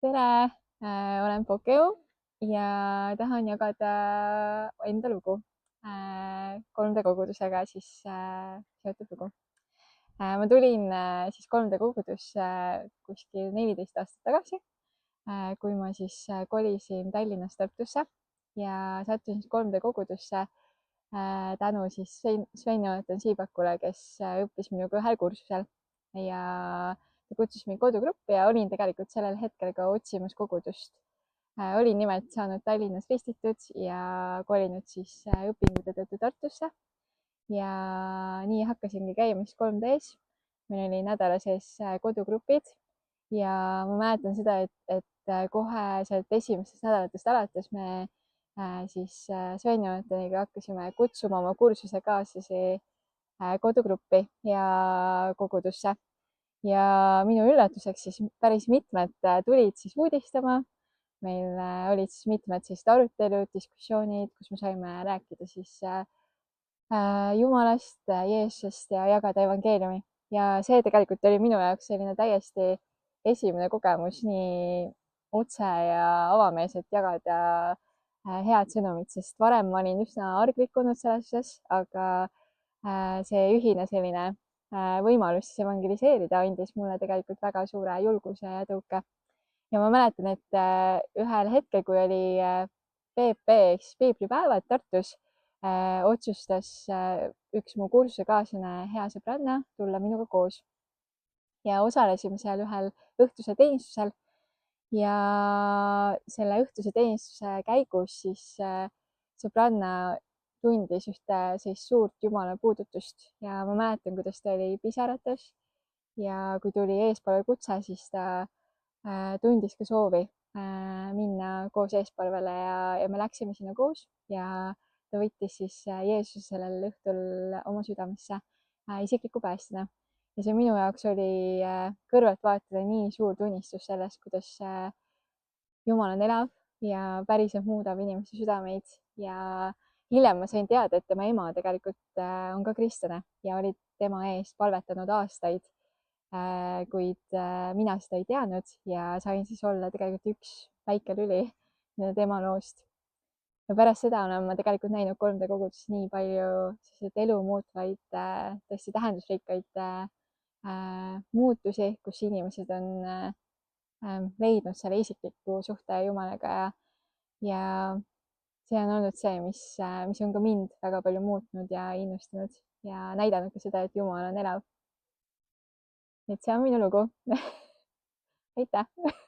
tere, olen Pokeu ja tahan jagada enda lugu 3D kogudusega seotud lugu. Ma tulin siis 3D kogudusse kuskil 14 aastat tagasi, kui ma kolisin Tallinnast Tartusse ja sattusin 3D kogudusse tänu Sven-Jonathan Siibakule, kes õppis minuga ühel kursusel ja ta kutsus mind kodugruppi ja olin tegelikult sellel hetkel ka otsimas kogudust. Olin nimelt saanud Tallinnas ristitud ja kolinud õpingute tõttu Tartusse ja nii hakkasingi käima 3D-s. meil oli nädala sees kodugrupid ja ma mäletan seda, et kohe sealt esimestest nädalatest alates me Sven Jonathaniga hakkasime kutsuma oma kursusekaaslasi kodugruppi ja kogudusse. Ja minu üllatuseks päris mitmed tulid uudistama. meil olid mitmed arutelud, diskussioonid, kus me saime rääkida Jumalast, Jeesusest ja jagada evangeeliumi. ja see tegelikult oli minu jaoks selline täiesti esimene kogemus nii otse ja avameelselt jagada head sõnumit, sest varem ma olin üsna arglik olnud selles osas, aga see ühine selline võimalus evangeliseerida andis mulle tegelikult väga suure julguse ja tõuke. ja ma mäletan, et ühel hetkel, kui oli PP ehk piiblipäevad Tartus, otsustas üks mu kursusekaaslane, hea sõbranna, tulla minuga koos ja osalesime seal ühel õhtuse teenistusel. ja selle õhtuse teenistuse käigus sõbranna tundis ühte suurt Jumala puudutust ja ma mäletan, kuidas ta oli pisarates ja kui tuli eespalve kutse, siis ta tundis ka soovi minna koos eespalvele ja me läksime sinna koos ja ta võttis Jeesuse sellel õhtul oma südamesse isikliku päästjana. ja see minu jaoks oli kõrvalt vaatada nii suur tunnistus sellest, kuidas Jumal on elav ja päriselt muudab inimeste südameid ja hiljem ma sain teada, et tema ema tegelikult on ka kristlane ja oli tema eest palvetanud aastaid, kuid mina seda ei teadnud ja sain olla tegelikult üks väike lüli tema loost. ja pärast seda olen ma tegelikult näinud 3D koguduses nii palju elu muutvaid, tõesti tähendusrikkaid muutusi, kus inimesed on leidnud selle isikliku suhte Jumalaga ja see on olnud see, mis on ka mind väga palju muutnud ja innustanud ja näidanud ka seda, et Jumal on elav. et see on minu lugu. aitäh!